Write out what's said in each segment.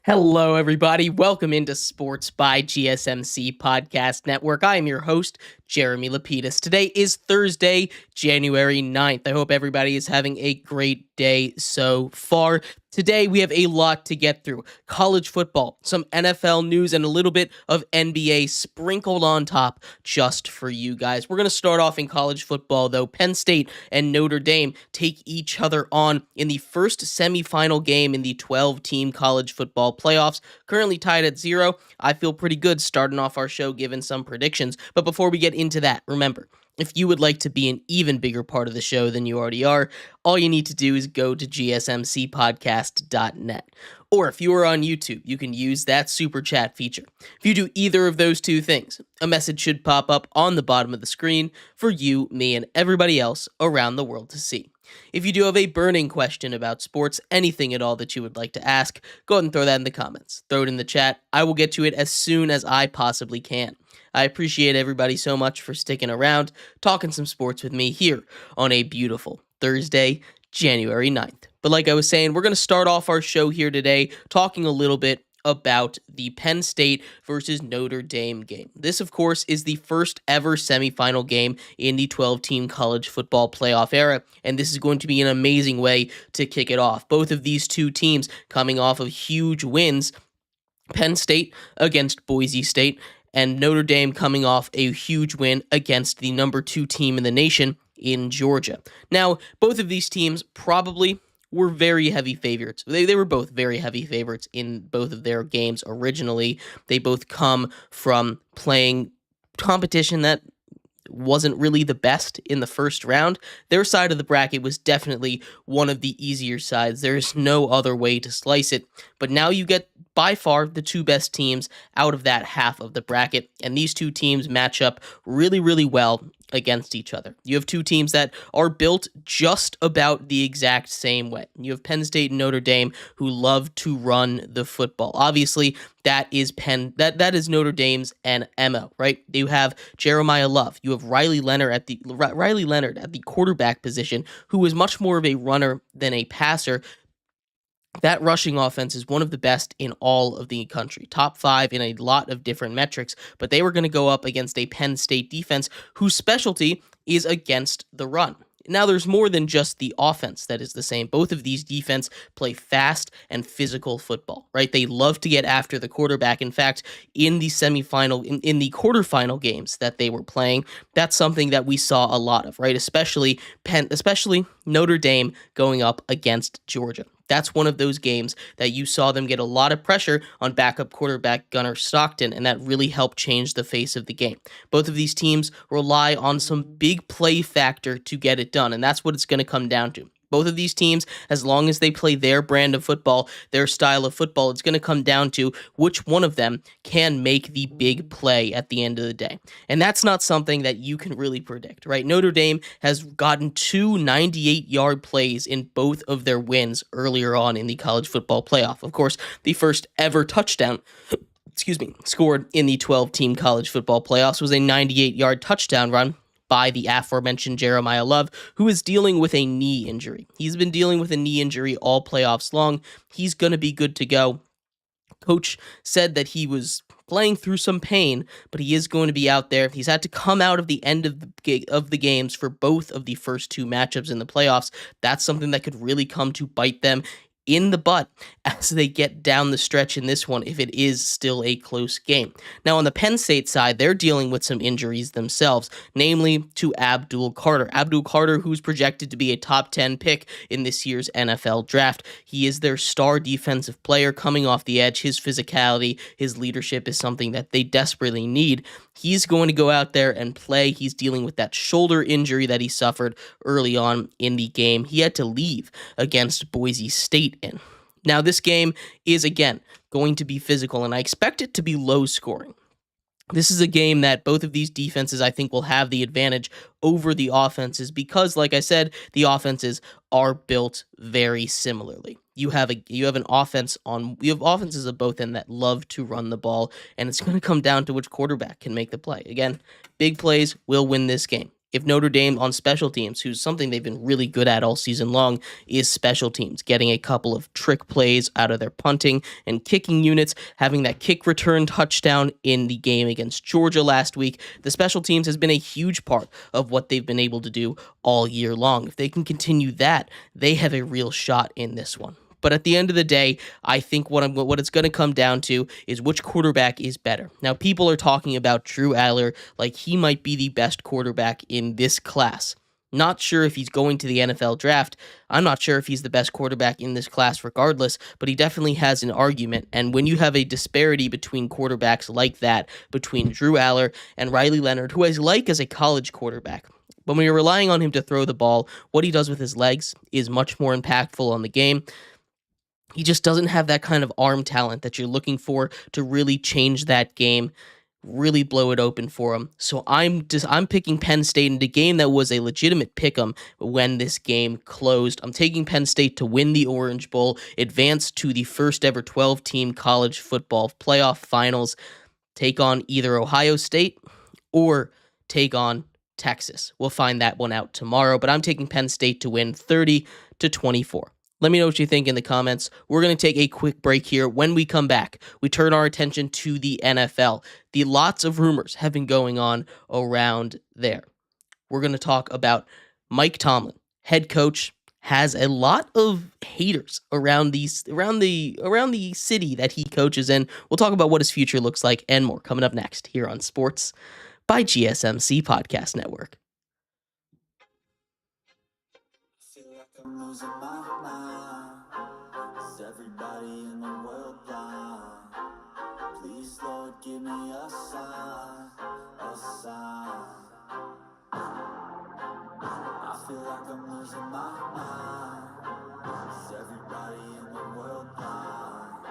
Hello, everybody. Welcome into Sports by GSMC Podcast Network. I am your host, Jeremy Lapidus. Today is Thursday, January 9th. I hope everybody is having a great day so far. Today, we have a lot to get through. College football, some NFL news, and a little bit of NBA sprinkled on top just for you guys. We're going to start off in college football, though. Penn State and Notre Dame take each other on in the first semifinal game in the 12-team college football playoffs. Currently tied at 0. I feel pretty good starting off our show given some predictions. But before we get into that, remember, if you would like to be an even bigger part of the show than you already are, all you need to do is go to gsmcpodcast.net. Or if you are on YouTube, you can use that super chat feature. If you do either of those two things, a message should pop up on the bottom of the screen for you, me, and everybody else around the world to see. If you do have a burning question about sports, anything at all that you would like to ask, go ahead and throw that in the comments. Throw it in the chat. I will get to it as soon as I possibly can. I appreciate everybody so much for sticking around, talking some sports with me here on a beautiful Thursday, January 9th. But like I was saying, we're going to start off our show here today talking a little bit about the Penn State versus Notre Dame game. This, of course, is the first ever semifinal game in the 12-team college football playoff era, and this is going to be an amazing way to kick it off. Both of these two teams coming off of huge wins, Penn State against Boise State, and Notre Dame coming off a huge win against the number 2 team in the nation in Georgia. Now, both of these teams probably were very heavy favorites. They were both very heavy favorites in both of their games originally. They both come from playing competition that wasn't really the best in the first round. Their side of the bracket was definitely one of the easier sides. There's no other way to slice it. But now you get by far the two best teams out of that half of the bracket, and these two teams match up really, really well against each other. You have two teams that are built just about the exact same way. You have Penn State and Notre Dame who love to run the football. Obviously, that is Notre Dame's MO, right? You have Jeremiah Love. You have Riley Leonard at the quarterback position, who is much more of a runner than a passer. That rushing offense is one of the best in all of the country, top 5 in a lot of different metrics, but they were going to go up against a Penn State defense whose specialty is against the run. Now, there's more than just the offense that is the same. Both of these defense play fast and physical football, right? They love to get after the quarterback. In fact, in the semifinal, in the quarterfinal games that they were playing, that's something that we saw a lot of, right? Especially Notre Dame going up against Georgia. That's one of those games that you saw them get a lot of pressure on backup quarterback Gunnar Stockton, and that really helped change the face of the game. Both of these teams rely on some big play factor to get it done, and that's what it's going to come down to. Both of these teams, as long as they play their brand of football, their style of football, it's going to come down to which one of them can make the big play at the end of the day. And that's not something that you can really predict, right? Notre Dame has gotten 2 98-yard plays in both of their wins earlier on in the college football playoff. Of course, the first ever touchdown scored in the 12-team college football playoffs was a 98-yard touchdown run by the aforementioned Jeremiah Love, who is dealing with a knee injury. He's been dealing with a knee injury all playoffs long. He's going to be good to go. Coach said that he was playing through some pain, but he is going to be out there. He's had to come out of the end of the games for both of the first 2 matchups in the playoffs. That's something that could really come to bite them in the butt as they get down the stretch in this one if it is still a close game. Now, on the Penn State side, they're dealing with some injuries themselves, namely to Abdul Carter. Abdul Carter, who's projected to be a top 10 pick in this year's NFL draft. He is their star defensive player coming off the edge. His physicality, his leadership is something that they desperately need. He's going to go out there and play. He's dealing with that shoulder injury that he suffered early on in the game. He had to leave against Boise State. Now, this game is, again, going to be physical, and I expect it to be low scoring. This is a game that both of these defenses, I think, will have the advantage over the offenses because, like I said, the offenses are built very similarly. You have offenses of both ends that love to run the ball, and it's going to come down to which quarterback can make the play. Again, big plays will win this game. If Notre Dame on special teams, who's something they've been really good at all season long, is special teams, getting a couple of trick plays out of their punting and kicking units, having that kick return touchdown in the game against Georgia last week, the special teams has been a huge part of what they've been able to do all year long. If they can continue that, they have a real shot in this one. But at the end of the day, I think what it's going to come down to is which quarterback is better. Now, people are talking about Drew Aller like he might be the best quarterback in this class. Not sure if he's going to the NFL draft. I'm not sure if he's the best quarterback in this class regardless, but he definitely has an argument. And when you have a disparity between quarterbacks like that, between Drew Aller and Riley Leonard, who I like as a college quarterback, but when you're relying on him to throw the ball, what he does with his legs is much more impactful on the game. He just doesn't have that kind of arm talent that you're looking for to really change that game, really blow it open for him. So I'm picking Penn State in a game that was a legitimate pick 'em when this game closed. I'm taking Penn State to win the Orange Bowl, advance to the first ever 12-team college football playoff finals, take on either Ohio State or take on Texas. We'll find that one out tomorrow, but I'm taking Penn State to win 30-24. Let me know what you think in the comments. We're going to take a quick break here. When we come back, we turn our attention to the NFL. Lots of rumors have been going on around there. We're going to talk about Mike Tomlin, head coach, has a lot of haters around the city that he coaches in. We'll talk about what his future looks like and more coming up next here on Sports by GSMC Podcast Network. I'm losing my mind. Is everybody in the world blind? Please, Lord, give me a sign, a sign. I feel like I'm losing my mind. Is everybody in the world blind?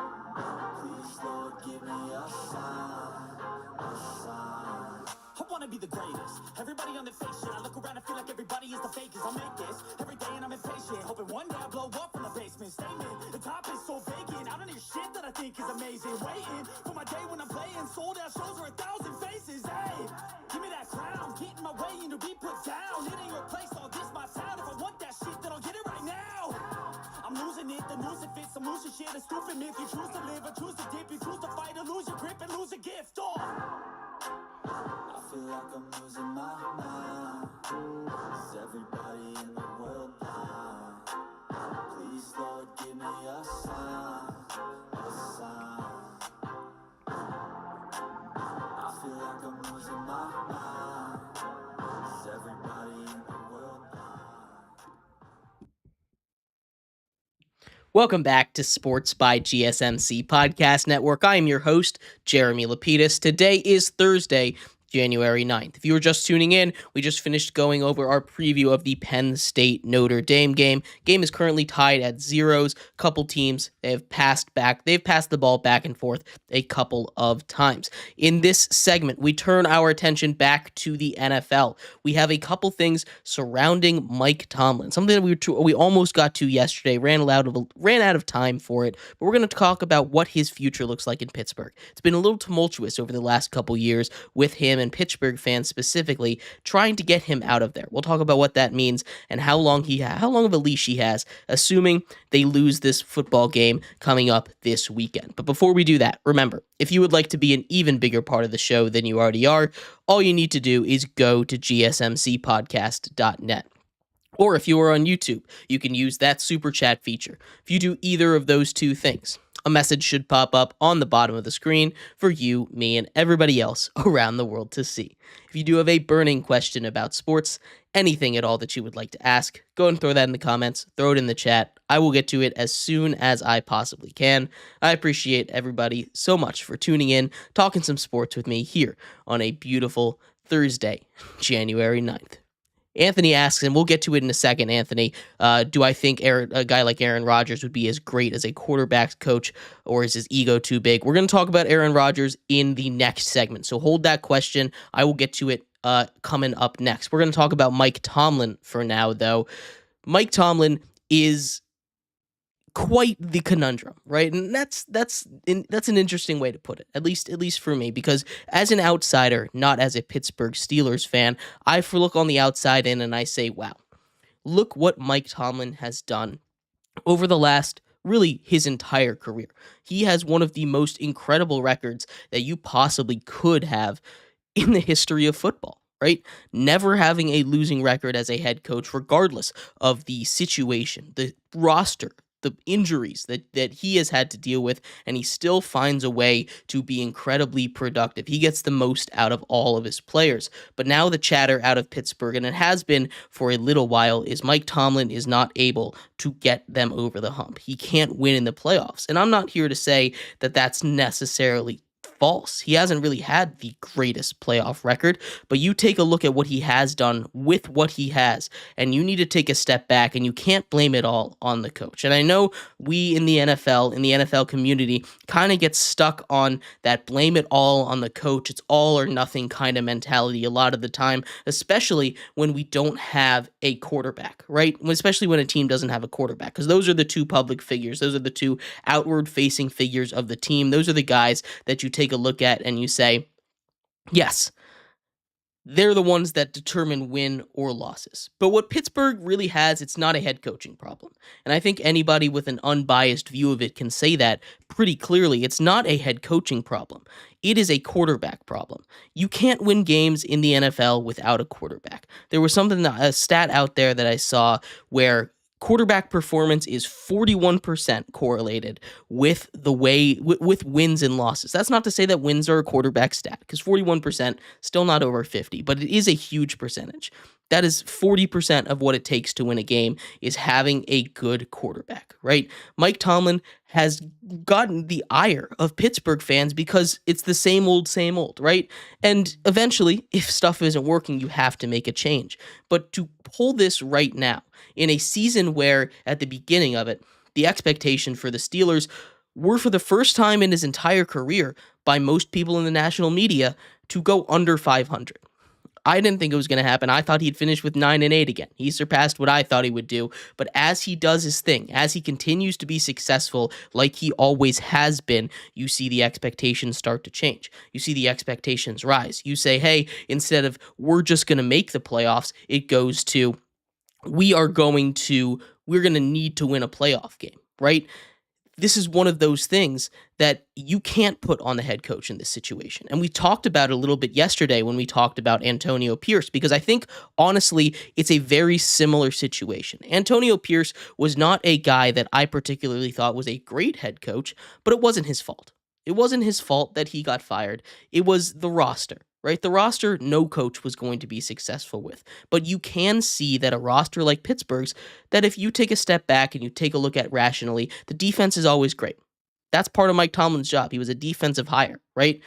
Please, Lord, give me a sign, a sign. I wanna be the greatest. Everybody on the fake shit. I look around and feel like everybody is the fakest. I make this every day and I'm impatient. Hoping one day I blow up from the basement. Statement, the top is so vacant. I don't hear shit that I think is amazing. Waiting for my day when I'm playing. Sold out shows are 1,000 faces. Hey, give me that crown. Get in my way and to be put down. It ain't your place, all this my sound. If I want that shit, then I'll get it right now. I'm losing it, the news it fits. I'm losing shit, a stupid myth. You choose to live or choose to dip. You choose to fight or lose your grip and lose a gift. I feel like I'm losing my mind. Is everybody in the world blind? Please, Lord, give me a sign, a sign. I feel like I'm losing my mind. Is everybody in the world blind? Welcome back to Sports by GSMC Podcast Network. I am your host, Jeremy Lapidus. Today is Thursday, January 9th. If you were just tuning in, we just finished going over our preview of the Penn State Notre Dame game. Game is currently tied at zeros. Couple teams, they've passed the ball back and forth a couple of times. In this segment, we turn our attention back to the NFL. We have a couple things surrounding Mike Tomlin, something that we almost got to yesterday, ran out of time for it, but we're going to talk about what his future looks like in Pittsburgh. It's been a little tumultuous over the last couple years with him and Pittsburgh fans specifically trying to get him out of there. We'll talk about what that means and how long of a leash he has, assuming they lose this football game coming up this weekend. But before we do that, remember, if you would like to be an even bigger part of the show than you already are, all you need to do is go to gsmcpodcast.net. Or if you are on YouTube, you can use that super chat feature. If you do either of those two things, a message should pop up on the bottom of the screen for you, me, and everybody else around the world to see. If you do have a burning question about sports, anything at all that you would like to ask, go and throw that in the comments, throw it in the chat. I will get to it as soon as I possibly can. I appreciate everybody so much for tuning in, talking some sports with me here on a beautiful Thursday, January 9th. Anthony asks, and we'll get to it in a second, Anthony, do I think a guy like Aaron Rodgers would be as great as a quarterback coach, or is his ego too big? We're going to talk about Aaron Rodgers in the next segment, so hold that question. I will get to it coming up next. We're going to talk about Mike Tomlin for now, though. Mike Tomlin is quite the conundrum, right? And that's an interesting way to put it, at least for me, because as an outsider, not as a Pittsburgh Steelers fan, look on the outside in and I say, wow, look what Mike Tomlin has done over the last really his entire career. He has one of the most incredible records that you possibly could have in the history of football, right? Never having a losing record as a head coach, regardless of the situation, the roster, the injuries that he has had to deal with, and he still finds a way to be incredibly productive. He gets the most out of all of his players. But now the chatter out of Pittsburgh, and it has been for a little while, is Mike Tomlin is not able to get them over the hump. He can't win in the playoffs. And I'm not here to say that that's necessarily false. He hasn't really had the greatest playoff record, but you take a look at what he has done with what he has, and you need to take a step back, and you can't blame it all on the coach. And I know we in the NFL community, kind of get stuck on that blame it all on the coach. It's all or nothing kind of mentality a lot of the time, especially when we don't have a quarterback, right? Especially when a team doesn't have a quarterback, because those are the two public figures. Those are the two outward facing figures of the team. Those are the guys that you take a look at and you say, yes, they're the ones that determine win or losses. But what Pittsburgh really has, it's not a head coaching problem. And I think anybody with an unbiased view of it can say that pretty clearly. It's not a head coaching problem. It is a quarterback problem. You can't win games in the NFL without a quarterback. There was a stat out there that I saw where quarterback performance is 41% correlated with with wins and losses. That's not to say that wins are a quarterback stat, because 41% still not over 50, but it is a huge percentage. That is 40% of what it takes to win a game is having a good quarterback, right? Mike Tomlin has gotten the ire of Pittsburgh fans because it's the same old, right? And eventually, if stuff isn't working, you have to make a change. But to pull this right now, in a season where, at the beginning of it, the expectation for the Steelers were, for the first time in his entire career, by most people in the national media, to go under 500. I didn't think it was going to happen. I thought he'd finish with 9-8 again. He surpassed what I thought he would do. But as he does his thing, as he continues to be successful like he always has been, you see the expectations start to change. You see the expectations rise. You say, hey, instead of we're just going to make the playoffs, it goes to we're going to need to win a playoff game, right? This is one of those things that you can't put on the head coach in this situation. And we talked about it a little bit yesterday when we talked about Antonio Pierce, because I think, honestly, it's a very similar situation. Antonio Pierce was not a guy that I particularly thought was a great head coach, but it wasn't his fault. It wasn't his fault that he got fired. It was the roster. Right? The roster, no coach was going to be successful with. But you can see that a roster like Pittsburgh's, that if you take a step back and you take a look at rationally, the defense is always great. That's part of Mike Tomlin's job. He was a defensive hire, right?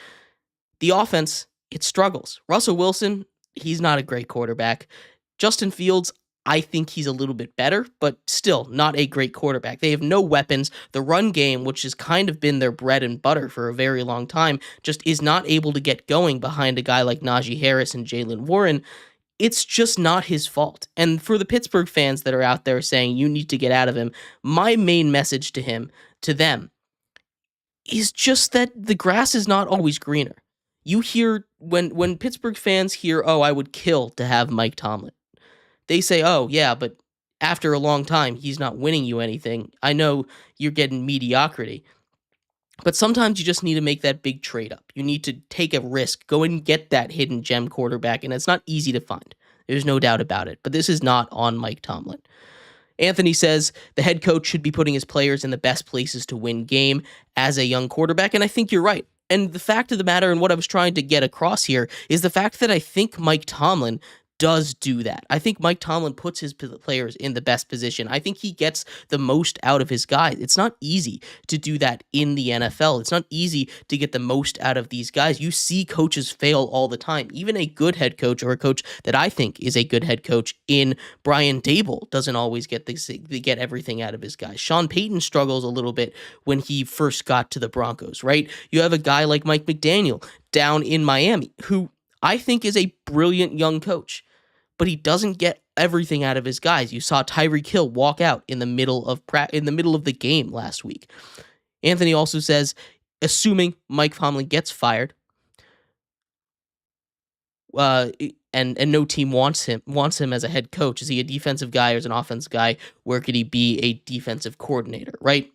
The offense, it struggles. Russell Wilson, he's not a great quarterback. Justin Fields, I think he's a little bit better, but still not a great quarterback. They have no weapons. The run game, which has kind of been their bread and butter for a very long time, just is not able to get going behind a guy like Najee Harris and Jaylen Warren. It's just not his fault. And for the Pittsburgh fans that are out there saying you need to get out of him, my main message to them, is just that the grass is not always greener. You hear, when Pittsburgh fans hear, oh, I would kill to have Mike Tomlin, they say, oh, yeah, but after a long time, he's not winning you anything. I know you're getting mediocrity. But sometimes you just need to make that big trade up. You need to take a risk, go and get that hidden gem quarterback, and it's not easy to find. There's no doubt about it. But this is not on Mike Tomlin. Anthony says the head coach should be putting his players in the best places to win game as a young quarterback, and I think you're right. And the fact of the matter, and what I was trying to get across here, is the fact that I think Mike Tomlin does do that. I think Mike Tomlin puts his players in the best position. I think he gets the most out of his guys. It's not easy to do that in the NFL. It's not easy to get the most out of these guys. You see coaches fail all the time. Even a good head coach, or a coach that I think is a good head coach in Brian Daboll, doesn't always get everything out of his guys. Sean Payton struggles a little bit when he first got to the Broncos, right? You have a guy like Mike McDaniel down in Miami, who I think is a brilliant young coach. but he doesn't get everything out of his guys. You saw Tyreek Hill walk out in the middle of the game last week. Anthony also says, assuming Mike Tomlin gets fired, and no team wants him as a head coach. Is he a defensive guy or is an offensive guy? Where could he be a defensive coordinator? Right?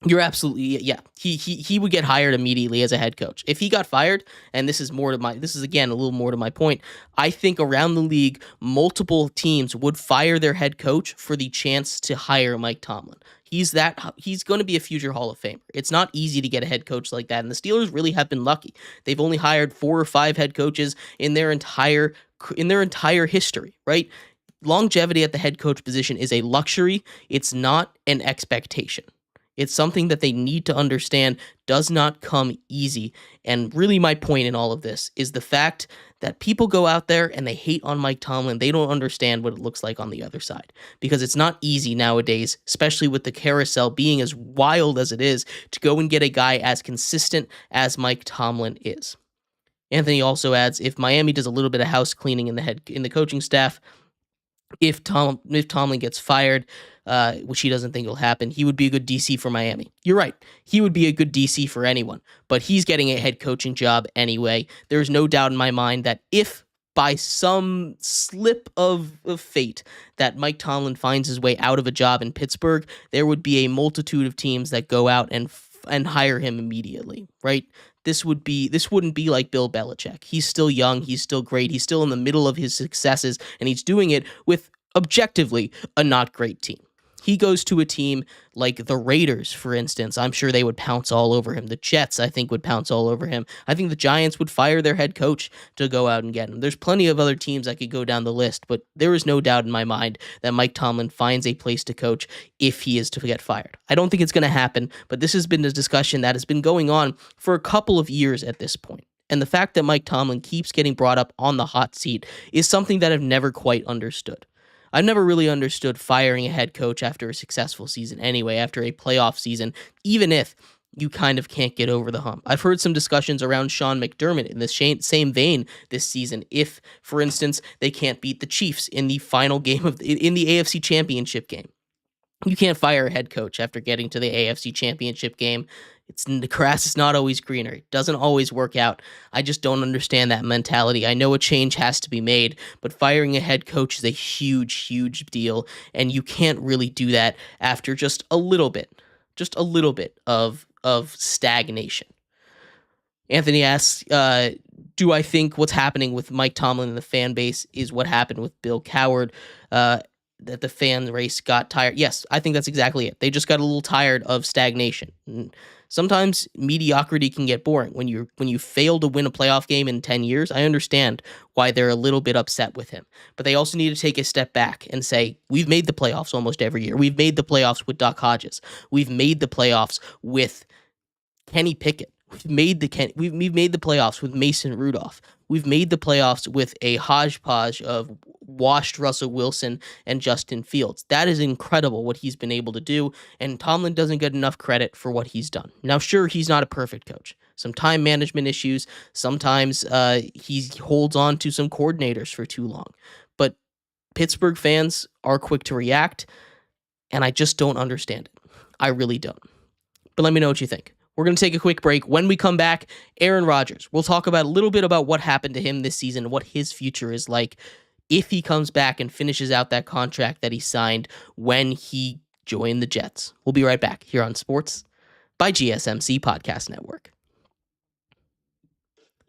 You're absolutely, yeah. He would get hired immediately as a head coach if he got fired. And this is again a little more to my point. I think around the league, multiple teams would fire their head coach for the chance to hire Mike Tomlin. He's going to be a future Hall of Famer. It's not easy to get a head coach like that, and the Steelers really have been lucky. They've only hired 4 or 5 head coaches in their entire history. Right? Longevity at the head coach position is a luxury. It's not an expectation. It's something that they need to understand does not come easy. And really my point in all of this is the fact that people go out there and they hate on Mike Tomlin. They don't understand what it looks like on the other side because it's not easy nowadays, especially with the carousel being as wild as it is, to go and get a guy as consistent as Mike Tomlin is. Anthony also adds, if Miami does a little bit of house cleaning in the coaching staff, if Tomlin gets fired, which he doesn't think will happen, he would be a good DC for Miami. You're right. He would be a good DC for anyone, but he's getting a head coaching job anyway. There's no doubt in my mind that if by some slip of fate that Mike Tomlin finds his way out of a job in Pittsburgh, there would be a multitude of teams that go out and hire him immediately, right? This wouldn't be like Bill Belichick. He's still young. He's still great. He's still in the middle of his successes, and he's doing it with objectively a not great team. He goes to a team like the Raiders, for instance. I'm sure they would pounce all over him. The Jets, I think, would pounce all over him. I think the Giants would fire their head coach to go out and get him. There's plenty of other teams that could go down the list, but there is no doubt in my mind that Mike Tomlin finds a place to coach if he is to get fired. I don't think it's going to happen, but this has been a discussion that has been going on for a couple of years at this point. And the fact that Mike Tomlin keeps getting brought up on the hot seat is something that I've never quite understood. I've never really understood firing a head coach after a successful season anyway, after a playoff season, even if you kind of can't get over the hump. I've heard some discussions around Sean McDermott in the same vein this season. If, for instance, they can't beat the Chiefs in the final game in the AFC Championship game. You can't fire a head coach after getting to the AFC Championship game. The grass is not always greener. It doesn't always work out. I just don't understand that mentality. I know a change has to be made, but firing a head coach is a huge, huge deal, and you can't really do that after just a little bit of stagnation. Anthony asks, do I think what's happening with Mike Tomlin and the fan base is what happened with Bill Cowher? That the fan race got tired. Yes, I think that's exactly it. They just got a little tired of stagnation. And sometimes mediocrity can get boring. When you fail to win a playoff game in 10 years, I understand why they're a little bit upset with him. But they also need to take a step back and say, we've made the playoffs almost every year. We've made the playoffs with Doc Hodges. We've made the playoffs with Kenny Pickett. We've made the playoffs with Mason Rudolph. We've made the playoffs with a hodgepodge of washed Russell Wilson and Justin Fields. That is incredible what he's been able to do, and Tomlin doesn't get enough credit for what he's done. Now, sure, he's not a perfect coach. Some time management issues. Sometimes he holds on to some coordinators for too long. But Pittsburgh fans are quick to react, and I just don't understand it. I really don't. But let me know what you think. We're going to take a quick break. When we come back, Aaron Rodgers. We'll talk about a little bit about what happened to him this season, what his future is like if he comes back and finishes out that contract that he signed when he joined the Jets. We'll be right back here on Sports by GSMC Podcast Network.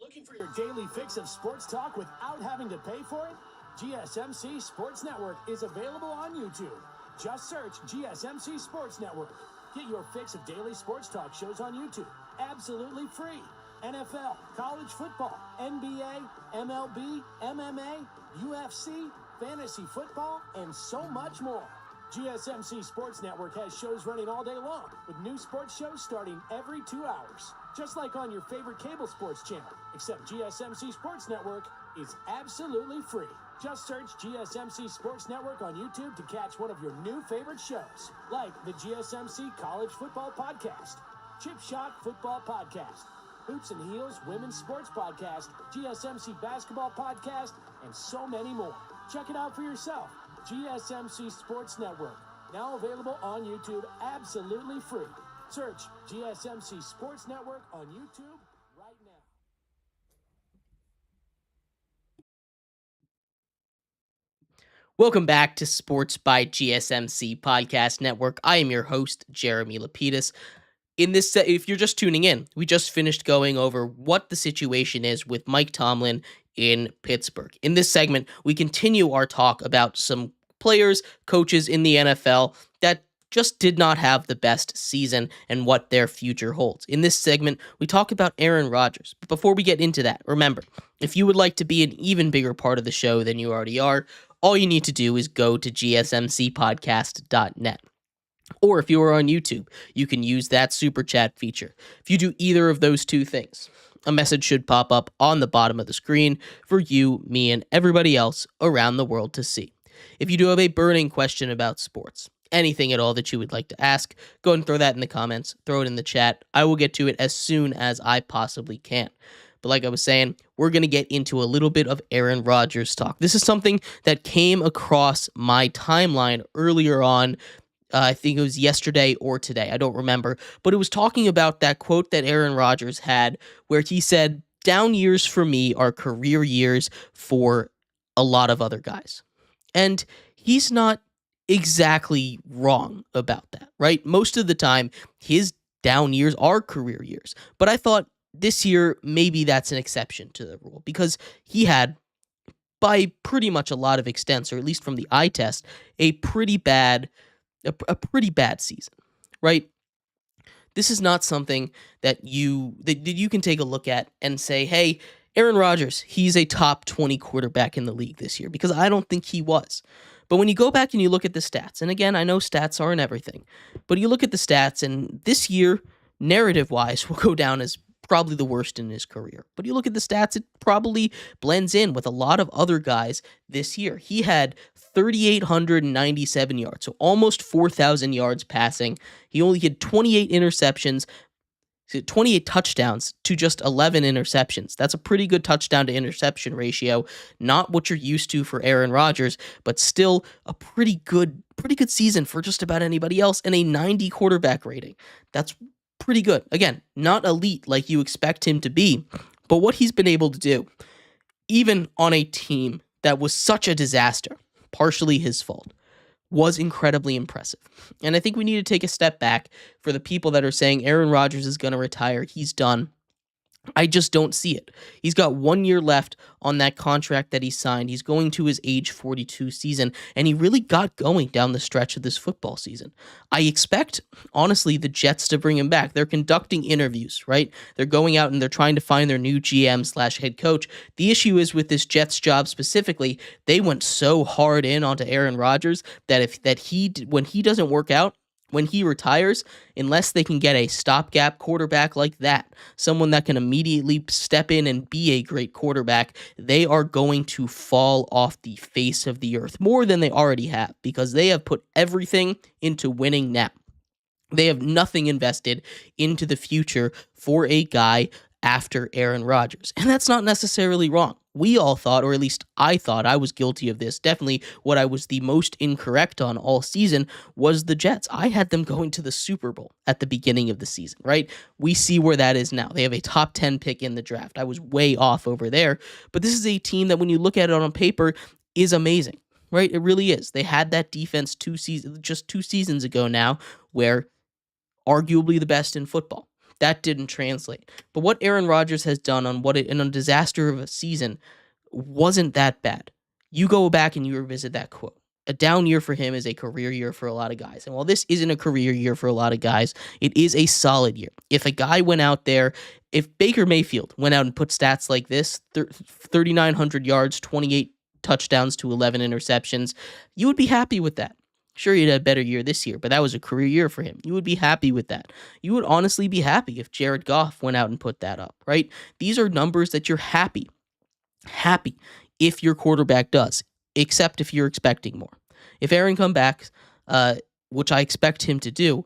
Looking for your daily fix of sports talk without having to pay for it? GSMC Sports Network is available on YouTube. Just search GSMC Sports Network. Get your fix of daily sports talk shows on YouTube, absolutely free. NFL, college football, NBA, MLB, MMA, UFC, fantasy football, and so much more. GSMC Sports Network has shows running all day long, with new sports shows starting every 2 hours. Just like on your favorite cable sports channel, except GSMC Sports Network is absolutely free. Just search GSMC Sports Network on YouTube to catch one of your new favorite shows, like the GSMC College Football Podcast, Chip Shot Football Podcast, Hoops and Heels Women's Sports Podcast, GSMC Basketball Podcast, and so many more. Check it out for yourself. GSMC Sports Network, now available on YouTube absolutely free. Search GSMC Sports Network on YouTube right now. Welcome back to Sports by GSMC Podcast Network. I am your host, Jeremy Lapidus. In this, if you're just tuning in, we just finished going over what the situation is with Mike Tomlin in Pittsburgh. In this segment, we continue our talk about some players, coaches in the NFL that just did not have the best season and what their future holds. In this segment, we talk about Aaron Rodgers. But before we get into that, remember, if you would like to be an even bigger part of the show than you already are, all you need to do is go to gsmcpodcast.net. Or if you are on YouTube, you can use that super chat feature. If you do either of those two things, a message should pop up on the bottom of the screen for you, me, and everybody else around the world to see. If you do have a burning question about sports, anything at all that you would like to ask, go ahead and throw that in the comments, throw it in the chat. I will get to it as soon as I possibly can. But like I was saying, we're going to get into a little bit of Aaron Rodgers talk. This is something that came across my timeline earlier on. I think it was yesterday or today. I don't remember. But it was talking about that quote that Aaron Rodgers had where he said, "Down years for me are career years for a lot of other guys." And he's not exactly wrong about that, right? Most of the time, his down years are career years. But I thought this year, maybe that's an exception to the rule because he had, by pretty much a lot of extents, or at least from the eye test, a pretty bad season, right? This is not something that you can take a look at and say, hey, Aaron Rodgers, he's a top 20 quarterback in the league this year, because I don't think he was. But when you go back and you look at the stats, and again, I know stats aren't everything, but you look at the stats, and this year, narrative-wise, will go down as probably the worst in his career. But you look at the stats, it probably blends in with a lot of other guys this year. He had 3,897 yards, so almost 4,000 yards passing. He only had 28 interceptions, 28 touchdowns to just 11 interceptions. That's a pretty good touchdown to interception ratio. Not what you're used to for Aaron Rodgers, but still a pretty good season for just about anybody else, and a 90 quarterback rating. That's pretty good. Again, not elite like you expect him to be, but what he's been able to do, even on a team that was such a disaster, partially his fault, was incredibly impressive. And I think we need to take a step back for the people that are saying Aaron Rodgers is going to retire, he's done. I just don't see it. He's got 1 year left on that contract that he signed. He's going to his age 42 season, and he really got going down the stretch of this football season. I expect, honestly, the Jets to bring him back. They're conducting interviews, right? They're going out and they're trying to find their new GM/head coach. The issue is with this Jets job specifically, they went so hard in onto Aaron Rodgers that when he doesn't work out, when he retires, unless they can get a stopgap quarterback like that, someone that can immediately step in and be a great quarterback, they are going to fall off the face of the earth more than they already have, because they have put everything into winning now. They have nothing invested into the future for a guy after Aaron Rodgers. And that's not necessarily wrong. We all thought, or at least I thought, I was guilty of this. Definitely what I was the most incorrect on all season was the Jets. I had them going to the Super Bowl at the beginning of the season, right? We see where that is now. They have a top 10 pick in the draft. I was way off over there. But this is a team that when you look at it on paper is amazing, right? It really is. They had that defense just 2 seasons ago now, where arguably the best in football. That didn't translate. But what Aaron Rodgers has done in a disaster of a season wasn't that bad. You go back and you revisit that quote. A down year for him is a career year for a lot of guys. And while this isn't a career year for a lot of guys, it is a solid year. If a guy went out there, if Baker Mayfield went out and put stats like this, 3,900 yards, 28 touchdowns to 11 interceptions, you would be happy with that. Sure, he'd had a better year this year, but that was a career year for him. You would be happy with that. You would honestly be happy if Jared Goff went out and put that up, right? These are numbers that you're happy if your quarterback does, except if you're expecting more. If Aaron come back, which I expect him to do,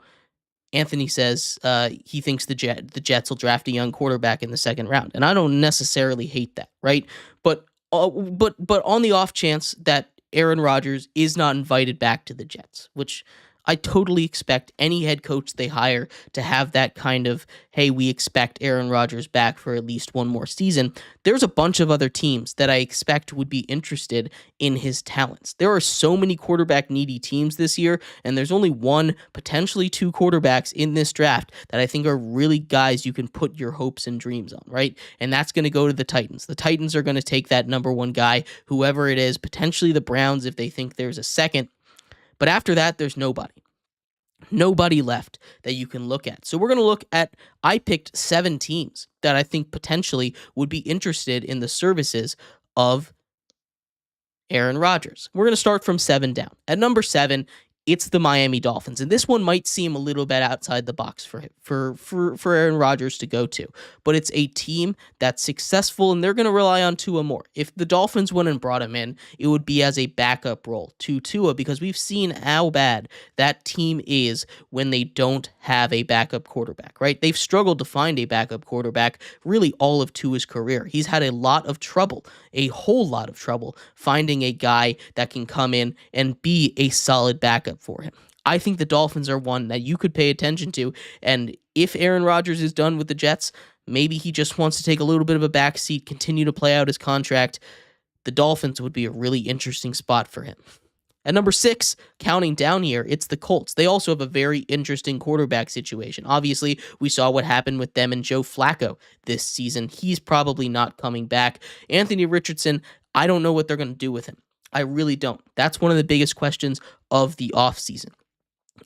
Anthony says he thinks the Jets will draft a young quarterback in the second round, and I don't necessarily hate that, right? But on the off chance that Aaron Rodgers is not invited back to the Jets, which I totally expect any head coach they hire to have that kind of, hey, we expect Aaron Rodgers back for at least one more season. There's a bunch of other teams that I expect would be interested in his talents. There are so many quarterback needy teams this year, and there's only one, potentially two quarterbacks in this draft that I think are really guys you can put your hopes and dreams on, right? And that's going to go to the Titans. The Titans are going to take that number one guy, whoever it is, potentially the Browns if they think there's a second. But after that, there's nobody left that you can look at. So we're going to look at, I picked 7 teams that I think potentially would be interested in the services of Aaron Rodgers. We're going to start from 7 down. At number 7, it's the Miami Dolphins. And this one might seem a little bit outside the box for Aaron Rodgers to go to. But it's a team that's successful, and they're going to rely on Tua more. If the Dolphins went and brought him in, it would be as a backup role to Tua, because we've seen how bad that team is when they don't have a backup quarterback, right? They've struggled to find a backup quarterback really all of Tua's career. He's had a lot of trouble, a whole lot of trouble, finding a guy that can come in and be a solid backup for him. I think the Dolphins are one that you could pay attention to, and if Aaron Rodgers is done with the Jets, maybe he just wants to take a little bit of a backseat, continue to play out his contract, the Dolphins would be a really interesting spot for him. At number 6, counting down here, it's the Colts. They also have a very interesting quarterback situation. Obviously, we saw what happened with them and Joe Flacco this season. He's probably not coming back. Anthony Richardson, I don't know what they're going to do with him. I really don't. That's one of the biggest questions of the offseason.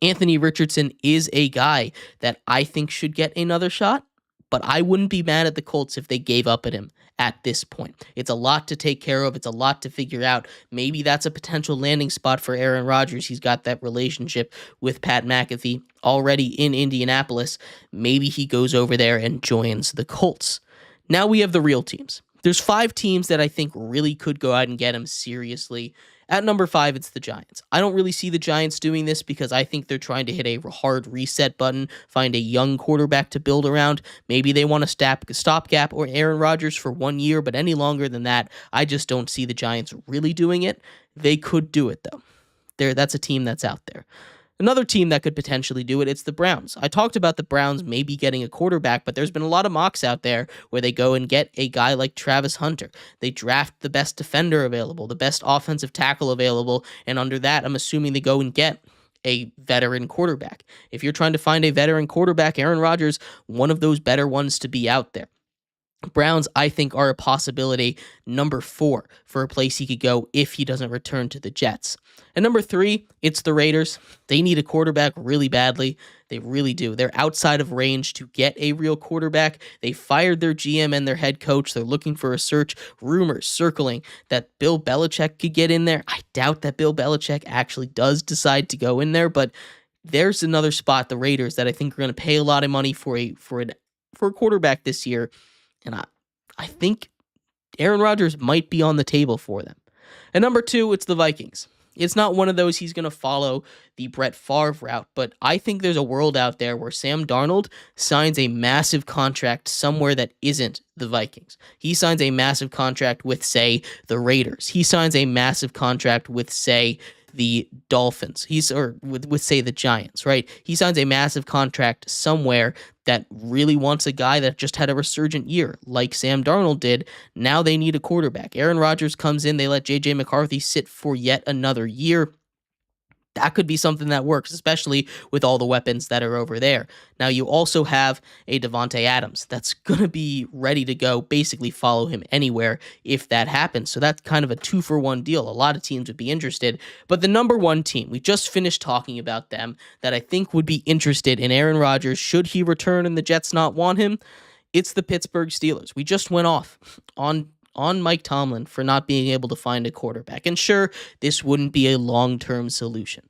Anthony Richardson is a guy that I think should get another shot, but I wouldn't be mad at the Colts if they gave up at him at this point. It's a lot to take care of. It's a lot to figure out. Maybe that's a potential landing spot for Aaron Rodgers. He's got that relationship with Pat McAfee already in Indianapolis. Maybe he goes over there and joins the Colts. Now we have the real teams. There's 5 teams that I think really could go out and get him seriously. At number 5, it's the Giants. I don't really see the Giants doing this because I think they're trying to hit a hard reset button, find a young quarterback to build around. Maybe they want to stopgap or Aaron Rodgers for 1 year, but any longer than that, I just don't see the Giants really doing it. They could do it, though. That's a team that's out there. Another team that could potentially do it, it's the Browns. I talked about the Browns maybe getting a quarterback, but there's been a lot of mocks out there where they go and get a guy like Travis Hunter. They draft the best defender available, the best offensive tackle available, and under that, I'm assuming they go and get a veteran quarterback. If you're trying to find a veteran quarterback, Aaron Rodgers, one of those better ones to be out there. Browns, I think, are a possibility. Number 4 for a place he could go if he doesn't return to the Jets. And number 3, it's the Raiders. They need a quarterback really badly. They really do. They're outside of range to get a real quarterback. They fired their GM and their head coach. They're looking for a search. Rumors circling that Bill Belichick could get in there. I doubt that Bill Belichick actually does decide to go in there, but there's another spot, the Raiders, that I think are going to pay a lot of money for a quarterback this year. And I think Aaron Rodgers might be on the table for them. And number 2, it's the Vikings. It's not one of those he's going to follow the Brett Favre route, but I think there's a world out there where Sam Darnold signs a massive contract somewhere that isn't the Vikings. He signs a massive contract with, say, the Raiders. He signs a massive contract with, say, the Dolphins. With say the Giants, right? He signs a massive contract somewhere that really wants a guy that just had a resurgent year, like Sam Darnold did. Now they need a quarterback. Aaron Rodgers comes in, they let J.J. McCarthy sit for yet another year. That could be something that works, especially with all the weapons that are over there. Now, you also have a Devontae Adams that's going to be ready to go, basically follow him anywhere if that happens. So that's kind of a 2-for-1 deal. A lot of teams would be interested. But the number 1 team, we just finished talking about them, that I think would be interested in Aaron Rodgers should he return and the Jets not want him, it's the Pittsburgh Steelers. We just went off on Mike Tomlin for not being able to find a quarterback. And sure, this wouldn't be a long-term solution.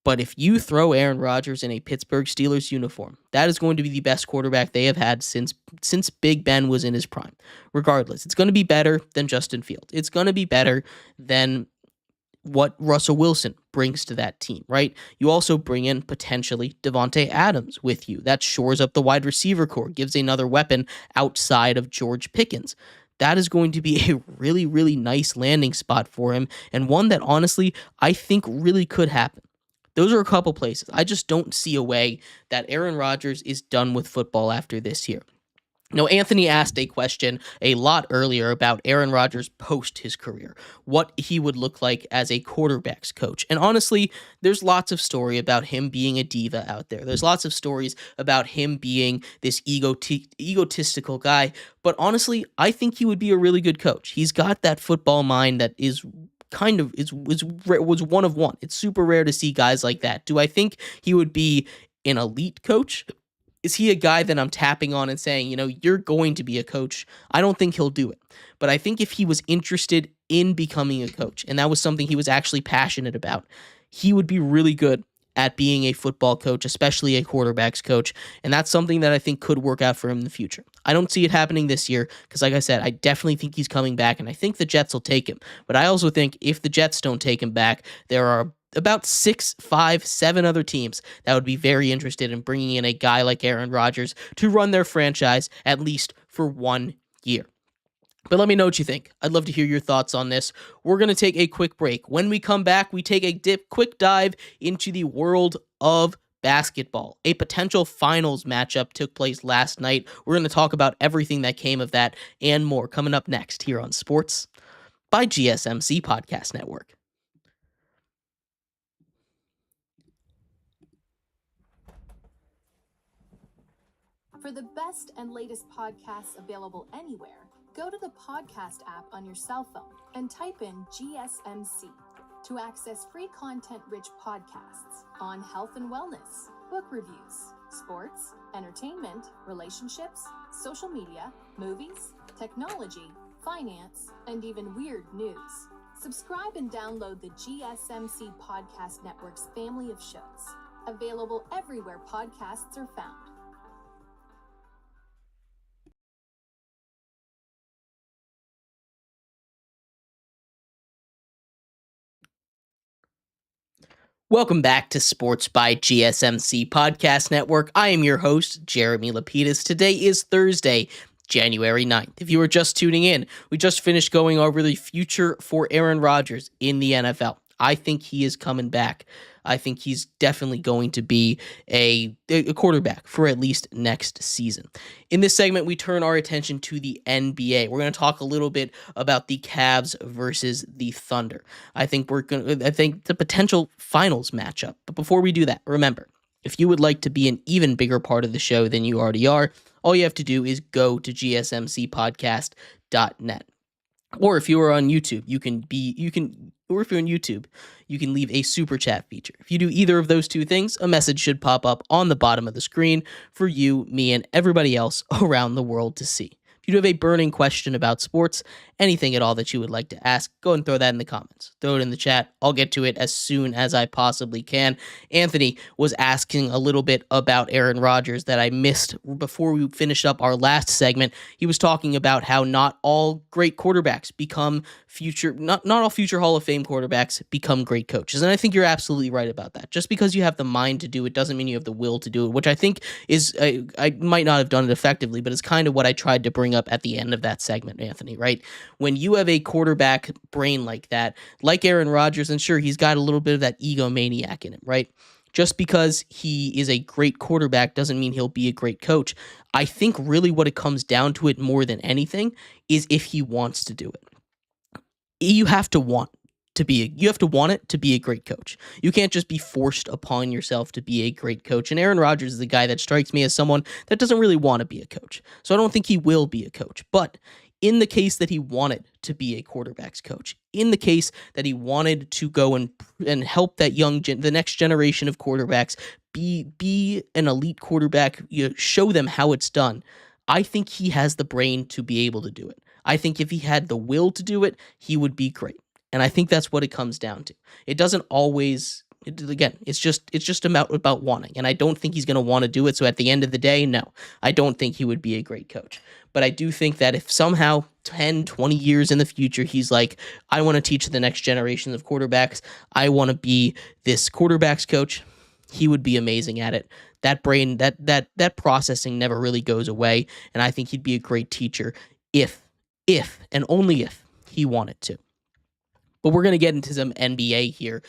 But if you throw Aaron Rodgers in a Pittsburgh Steelers uniform, that is going to be the best quarterback they have had since Big Ben was in his prime. Regardless, it's going to be better than Justin Fields. It's going to be better than what Russell Wilson brings to that team, right? You also bring in potentially Devontae Adams with you. That shores up the wide receiver core, gives another weapon outside of George Pickens. that is going to be a really, really nice landing spot for him, and one that honestly I think really could happen. Those are a couple places. I just don't see a way that Aaron Rodgers is done with football after this year. Now, Anthony asked a question a lot earlier about Aaron Rodgers post his career, what he would look like as a quarterback's coach. And honestly, there's lots of story about him being a diva out there. There's lots of stories about him being this egotistical guy. But honestly, I think he would be a really good coach. He's got that football mind that is was one of one. It's super rare to see guys like that. Do I think he would be an elite coach? Is he a guy that I'm tapping on and saying, you're going to be a coach? I don't think he'll do it. But I think if he was interested in becoming a coach, and that was something he was actually passionate about, he would be really good at being a football coach, especially a quarterback's coach. And that's something that I think could work out for him in the future. I don't see it happening this year because, like I said, I definitely think he's coming back, and I think the Jets will take him. But I also think if the Jets don't take him back, there are about 6, 5, 7 other teams that would be very interested in bringing in a guy like Aaron Rodgers to run their franchise at least for 1 year. But let me know what you think. I'd love to hear your thoughts on this. We're going to take a quick break. When we come back, we take a quick dive into the world of basketball. A potential finals matchup took place last night. We're going to talk about everything that came of that and more coming up next here on Sports by GSMC Podcast Network. For the best and latest podcasts available anywhere, go to the podcast app on your cell phone and type in GSMC to access free content-rich podcasts on health and wellness, book reviews, sports, entertainment, relationships, social media, movies, technology, finance, and even weird news. Subscribe and download the GSMC Podcast Network's family of shows, available everywhere podcasts are found. Welcome back to Sports by GSMC Podcast Network. I am your host, Jeremy Lapidus. Today is Thursday, January 9th. If you are just tuning in, we just finished going over the future for Aaron Rodgers in the NFL. I think he is coming back. I think he's definitely going to be a quarterback for at least next season. In this segment, we turn our attention to the NBA. We're going to talk a little bit about the Cavs versus the Thunder. I think the potential finals matchup. But before we do that, remember, if you would like to be an even bigger part of the show than you already are, all you have to do is go to gsmcpodcast.net. Or if you are on YouTube, you can leave a super chat feature. If you do either of those two things, a message should pop up on the bottom of the screen for you, me, and everybody else around the world to see. If you do have a burning question about sports, anything at all that you would like to ask, go and throw that in the comments. Throw it in the chat. I'll get to it as soon as I possibly can. Anthony was asking a little bit about Aaron Rodgers that I missed before we finished up our last segment. He was talking about how not all great quarterbacks become not all future Hall of Fame quarterbacks become great coaches. And I think you're absolutely right about that. Just because you have the mind to do it doesn't mean you have the will to do it, which I think is, I might not have done it effectively, but it's kind of what I tried to bring up at the end of that segment, Anthony, right? When you have a quarterback brain like that, like Aaron Rodgers, and sure, he's got a little bit of that egomaniac in him, right? Just because he is a great quarterback doesn't mean he'll be a great coach. I think really what it comes down to it more than anything is if he wants to do it. You have to want it to be a great coach. You can't just be forced upon yourself to be a great coach. And Aaron Rodgers is the guy that strikes me as someone that doesn't really want to be a coach. So I don't think he will be a coach. But in the case that he wanted to be a quarterback's coach, in the case that he wanted to go and help that the next generation of quarterbacks be an elite quarterback, show them how it's done, I think he has the brain to be able to do it. I think if he had the will to do it, he would be great. And I think that's what it comes down to. It doesn't always, it's just about wanting. And I don't think he's going to want to do it. So at the end of the day, no, I don't think he would be a great coach. But I do think that if somehow 10, 20 years in the future, he's like, I want to teach the next generation of quarterbacks, I want to be this quarterback's coach, he would be amazing at it. That brain, that processing never really goes away. And I think he'd be a great teacher if if and only if he wanted to. But we're going to get into some NBA here.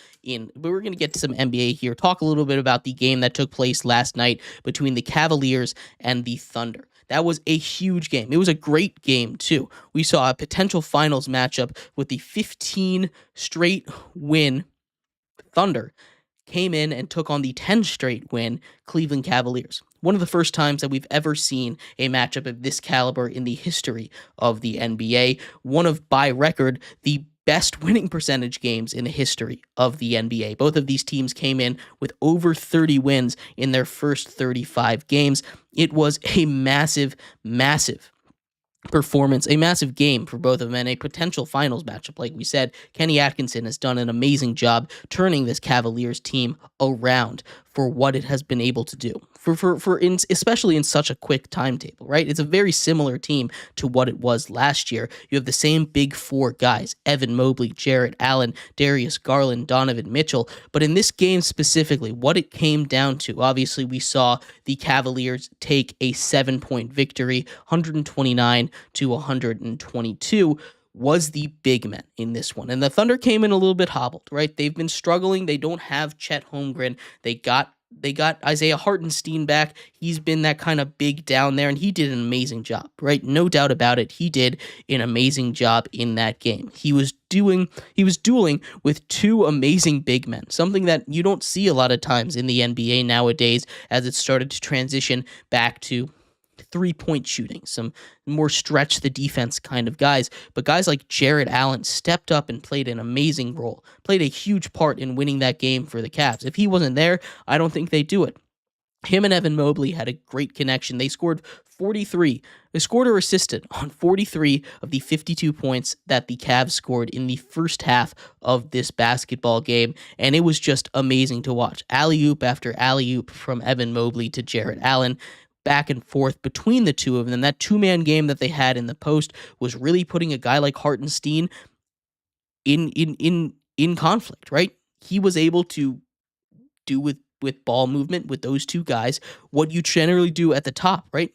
Talk a little bit about the game that took place last night between the Cavaliers and the Thunder. That was a huge game. It was a great game, too. We saw a potential finals matchup with the 15 straight win Thunder came in and took on the 10 straight win Cleveland Cavaliers. One of the first times that we've ever seen a matchup of this caliber in the history of the NBA. One of, by record, the best winning percentage games in the history of the NBA. Both of these teams came in with over 30 wins in their first 35 games. It was a massive performance, a massive game for both of them, and a potential finals matchup. Like we said, Kenny Atkinson has done an amazing job turning this Cavaliers team around for what it has been able to do, especially in such a quick timetable, right? It's a very similar team to what it was last year. You have the same big four guys, Evan Mobley, Jarrett Allen, Darius Garland, Donovan Mitchell, but in this game specifically, what it came down to, obviously we saw the Cavaliers take a 7-point victory, 129 to 122, was the big men in this one. And the Thunder came in a little bit hobbled, right? They've been struggling. They don't have Chet Holmgren. They got Isaiah Hartenstein back. He's been that kind of big down there, and he did an amazing job, right? No doubt about it. He did an amazing job in that game. He was dueling with two amazing big men, something that you don't see a lot of times in the NBA nowadays as it started to transition back to 3-point shooting, some more stretch the defense kind of guys. But guys like Jarrett Allen stepped up and played an amazing role, played a huge part in winning that game for the Cavs. If he wasn't there, I don't think they do it. Him and Evan Mobley had a great connection. They scored 43. They scored or assisted on 43 of the 52 points that the Cavs scored in the first half of this basketball game, and it was just amazing to watch. Alley-oop after alley-oop from Evan Mobley to Jarrett Allen, back and forth between the two of them. That two-man game that they had in the post was really putting a guy like Hartenstein in conflict, right? He was able to do with ball movement with those two guys what you generally do at the top, right?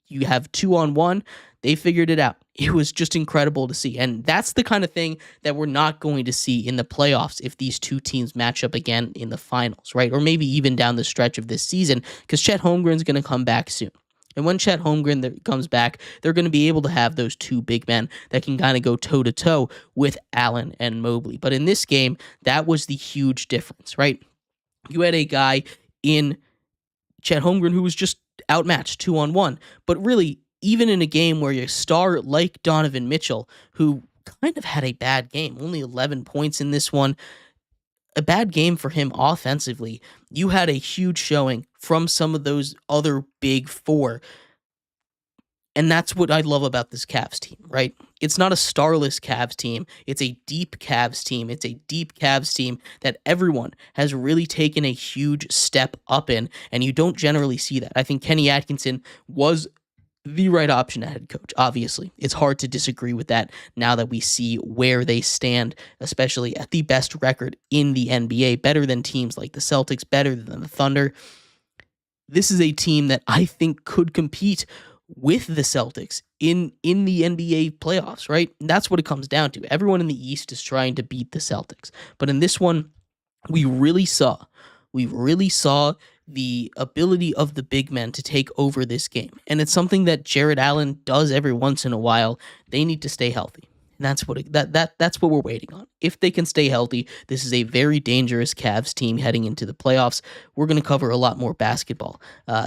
You have 2-on-1. They figured it out. It was just incredible to see. And that's the kind of thing that we're not going to see in the playoffs if these two teams match up again in the finals, right? Or maybe even down the stretch of this season, because Chet Holmgren's going to come back soon. And when Chet Holmgren comes back, they're going to be able to have those two big men that can kind of go toe-to-toe with Allen and Mobley. But in this game, that was the huge difference, right? You had a guy in Chet Holmgren who was just outmatched 2-on-1, but really, even in a game where your star like Donovan Mitchell, who kind of had a bad game, only 11 points in this one, a bad game for him offensively, you had a huge showing from some of those other big four. And that's what I love about this Cavs team, right? It's not a starless Cavs team. It's a deep Cavs team. It's a deep Cavs team that everyone has really taken a huge step up in, and you don't generally see that. I think Kenny Atkinson was the right option at head coach, obviously. It's hard to disagree with that now that we see where they stand, especially at the best record in the NBA, better than teams like the Celtics, better than the Thunder. This is a team that I think could compete with the Celtics in the NBA playoffs, right? And that's what it comes down to. Everyone in the East is trying to beat the Celtics. But in this one, we really saw the ability of the big men to take over this game. And it's something that Jarrett Allen does every once in a while. They need to stay healthy. And that's what we're waiting on. If they can stay healthy, this is a very dangerous Cavs team heading into the playoffs. We're going to cover a lot more basketball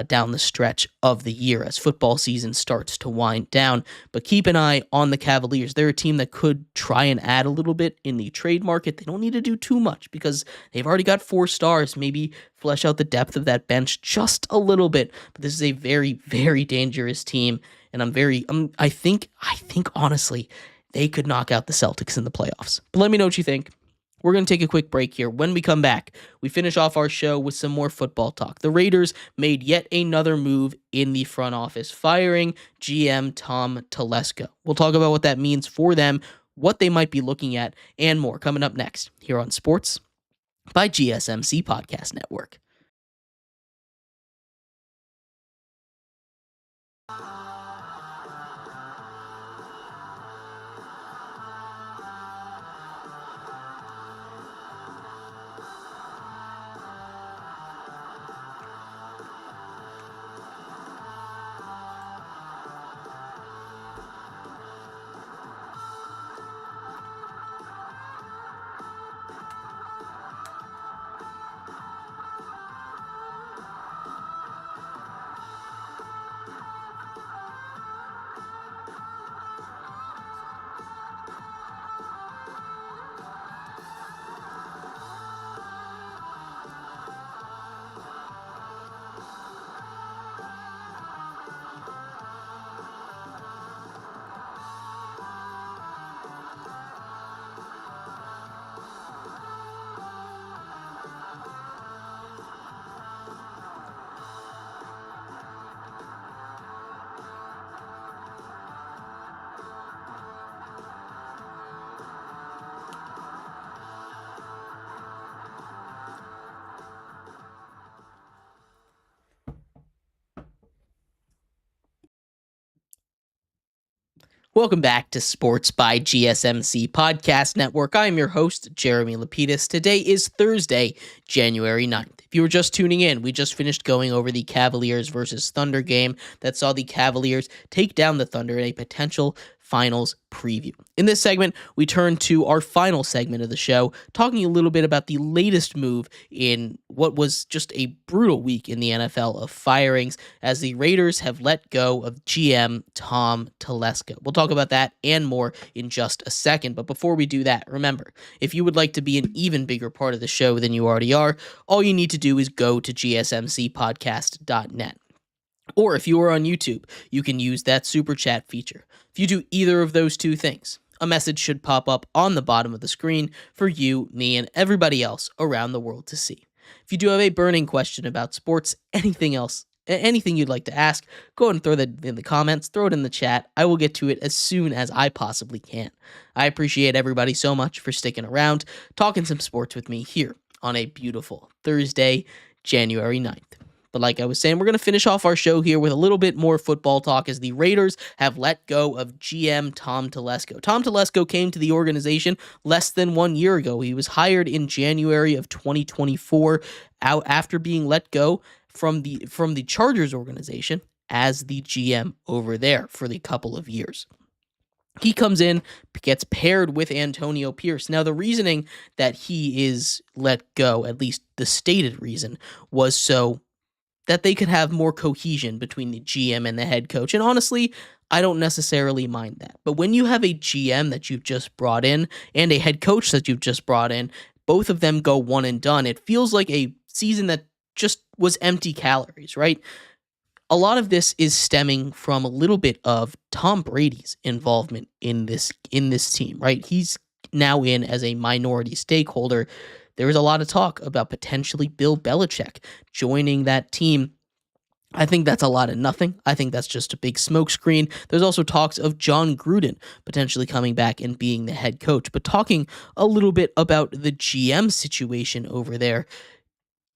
down the stretch of the year as football season starts to wind down. But keep an eye on the Cavaliers. They're a team that could try and add a little bit in the trade market. They don't need to do too much because they've already got 4 stars. Maybe flesh out the depth of that bench just a little bit. But this is a very, very dangerous team. And I think honestly, they could knock out the Celtics in the playoffs. But let me know what you think. We're going to take a quick break here. When we come back, we finish off our show with some more football talk. The Raiders made yet another move in the front office, firing GM Tom Telesco. We'll talk about what that means for them, what they might be looking at, and more coming up next here on Sports by GSMC Podcast Network. Welcome back to Sports by GSMC Podcast Network. I am your host, Jeremy Lapidus. Today is Thursday, January 9th. If you were just tuning in, we just finished going over the Cavaliers versus Thunder game that saw the Cavaliers take down the Thunder in a potential finals preview. In this segment, we turn to our final segment of the show, talking a little bit about the latest move in what was just a brutal week in the NFL of firings as the Raiders have let go of GM Tom Telesco. We'll talk about that and more in just a second, but before we do that, remember, if you would like to be an even bigger part of the show than you already are, all you need to do is go to gsmcpodcast.net. Or if you are on YouTube, you can use that super chat feature. If you do either of those two things, a message should pop up on the bottom of the screen for you, me, and everybody else around the world to see. If you do have a burning question about sports, anything else, anything you'd like to ask, go ahead and throw that in the comments, throw it in the chat. I will get to it as soon as I possibly can. I appreciate everybody so much for sticking around, talking some sports with me here on a beautiful Thursday, January 9th. But like I was saying, we're going to finish off our show here with a little bit more football talk as the Raiders have let go of GM Tom Telesco. Tom Telesco came to the organization less than 1 year ago. He was hired in January of 2024 out after being let go from the Chargers organization as the GM over there for the couple of years. He comes in, gets paired with Antonio Pierce. Now, the reasoning that he is let go, at least the stated reason, was so that they could have more cohesion between the GM and the head coach. And honestly, I don't necessarily mind that. But when you have a GM that you've just brought in and a head coach that you've just brought in, both of them go one and done, it feels like a season that just was empty calories, right? A lot of this is stemming from a little bit of Tom Brady's involvement in this team, right? He's now in as a minority stakeholder. There was a lot of talk about potentially Bill Belichick joining that team. I think that's a lot of nothing. I think that's just a big smokescreen. There's also talks of John Gruden potentially coming back and being the head coach. But talking a little bit about the GM situation over there,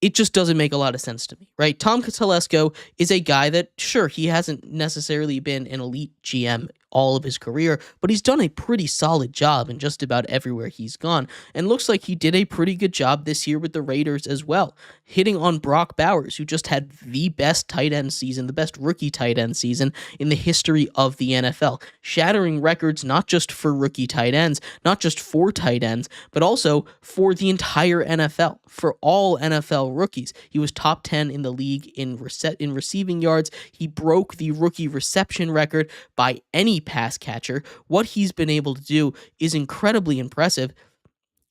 it just doesn't make a lot of sense to me, right? Tom Telesco is a guy that, sure, he hasn't necessarily been an elite GM all of his career, but he's done a pretty solid job in just about everywhere he's gone, and looks like he did a pretty good job this year with the Raiders as well, hitting on Brock Bowers, who just had the best tight end season, the best rookie tight end season in the history of the NFL, shattering records not just for rookie tight ends, not just for tight ends, but also for the entire NFL, for all NFL rookies. He was top 10 in the league in receiving yards. He broke the rookie reception record by any pass catcher. What he's been able to do is incredibly impressive,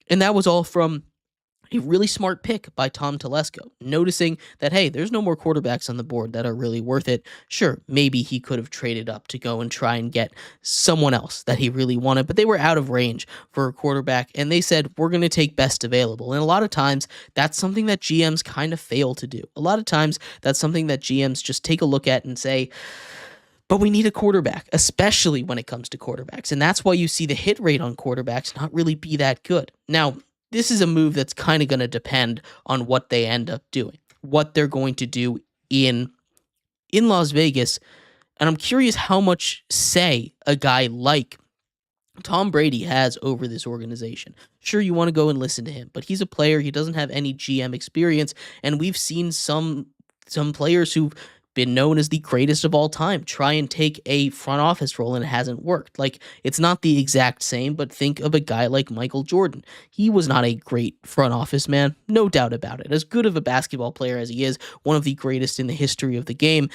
and that was all from a really smart pick by Tom Telesco, noticing that, hey, there's no more quarterbacks on the board that are really worth it. Sure, maybe he could have traded up to go and try and get someone else that he really wanted, but they were out of range for a quarterback, and they said, we're going to take best available. And a lot of times, that's something that GMs kind of fail to do. A lot of times, that's something that GMs just take a look at and say, but we need a quarterback, especially when it comes to quarterbacks. And that's why you see the hit rate on quarterbacks not really be that good. Now, this is a move that's kind of going to depend on what they end up doing, what they're going to do in Las Vegas. And I'm curious how much say a guy like Tom Brady has over this organization. Sure, you want to go and listen to him, but he's a player. He doesn't have any GM experience. And we've seen some players who've been known as the greatest of all time try and take a front office role, and it hasn't worked. Like, it's not the exact same, but think of a guy like Michael Jordan. He was not a great front office man, no doubt about it. As good of a basketball player as he is, one of the greatest in the history of the game,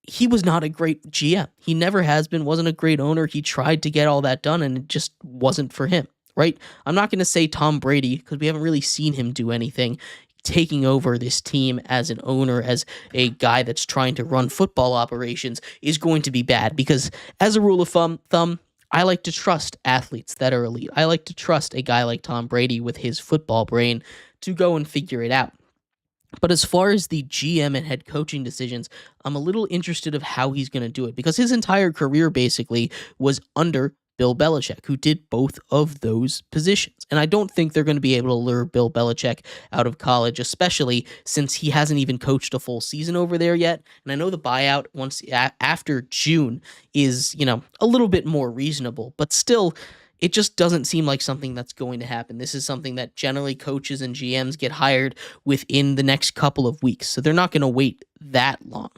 he was not a great GM. He never has been, wasn't a great owner. He tried to get all that done, and it just wasn't for him, right? I'm not going to say Tom Brady, because we haven't really seen him do anything taking over this team as an owner, as a guy that's trying to run football operations, is going to be bad, because as a rule of thumb, I like to trust athletes that are elite. I like to trust a guy like Tom Brady with his football brain to go and figure it out. But as far as the GM and head coaching decisions, I'm a little interested of how he's going to do it, because his entire career basically was under Bill Belichick, who did both of those positions. And I don't think they're going to be able to lure Bill Belichick out of college, especially since he hasn't even coached a full season over there yet. And I know the buyout after June is, a little bit more reasonable, but still, it just doesn't seem like something that's going to happen. This is something that generally coaches and GMs get hired within the next couple of weeks. So they're not going to wait that long.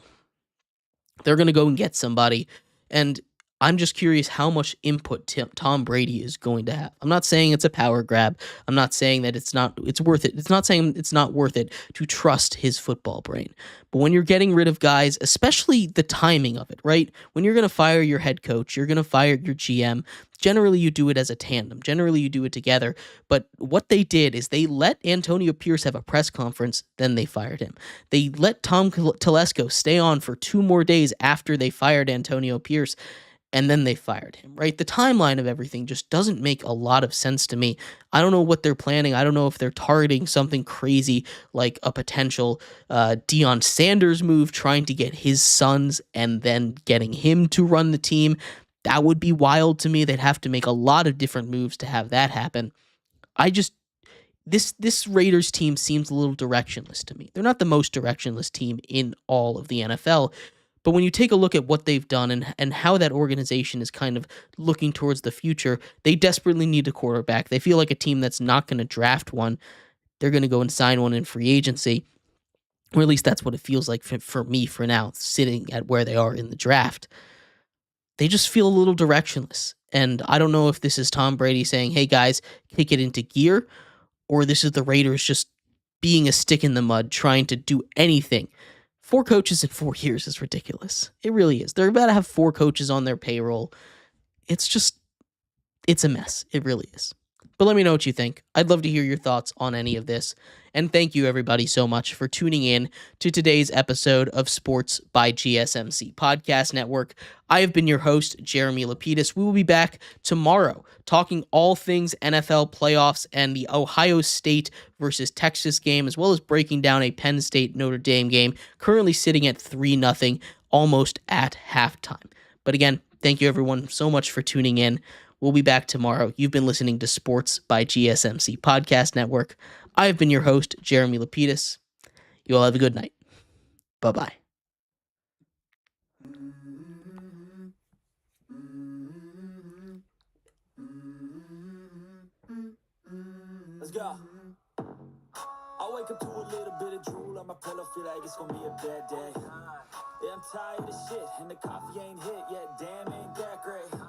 They're going to go and get somebody. And I'm just curious how much input Tom Brady is going to have. I'm not saying it's a power grab. I'm not saying that it's worth it. It's not saying it's not worth it to trust his football brain. But when you're getting rid of guys, especially the timing of it, right? When you're going to fire your head coach, you're going to fire your GM. Generally, you do it as a tandem. Generally, you do it together. But what they did is they let Antonio Pierce have a press conference, then they fired him. They let Tom Telesco stay on for 2 more days after they fired Antonio Pierce, and then they fired him, right? The timeline of everything just doesn't make a lot of sense to me. I don't know what they're planning. I don't know if they're targeting something crazy like a potential Deion Sanders move, trying to get his sons and then getting him to run the team. That would be wild to me. They'd have to make a lot of different moves to have that happen. This Raiders team seems a little directionless to me. They're not the most directionless team in all of the NFL, but when you take a look at what they've done and how that organization is kind of looking towards the future, they desperately need a quarterback. They feel like a team that's not going to draft one. They're going to go and sign one in free agency, or at least that's what it feels like for me for now, sitting at where they are in the draft. They just feel a little directionless. And I don't know if this is Tom Brady saying, hey guys, kick it into gear, or this is the Raiders just being a stick in the mud, trying to do anything. 4 coaches in 4 years is ridiculous. It really is. They're about to have 4 coaches on their payroll. It's a mess. It really is. But let me know what you think. I'd love to hear your thoughts on any of this. And thank you, everybody, so much for tuning in to today's episode of Sports by GSMC Podcast Network. I have been your host, Jeremy Lapidus. We will be back tomorrow talking all things NFL playoffs and the Ohio State versus Texas game, as well as breaking down a Penn State Notre Dame game, currently sitting at 3-0, almost at halftime. But again, thank you, everyone, so much for tuning in. We'll be back tomorrow. You've been listening to Sports by GSMC Podcast Network. I've been your host, Jeremy Lapidus. You all have a good night. Bye-bye. Let's go. I wake up to a little bit of drool on my pillow, feel like it's gonna be a bad day. Yeah, I'm tired of shit, and the coffee ain't hit yet. Damn, ain't that great.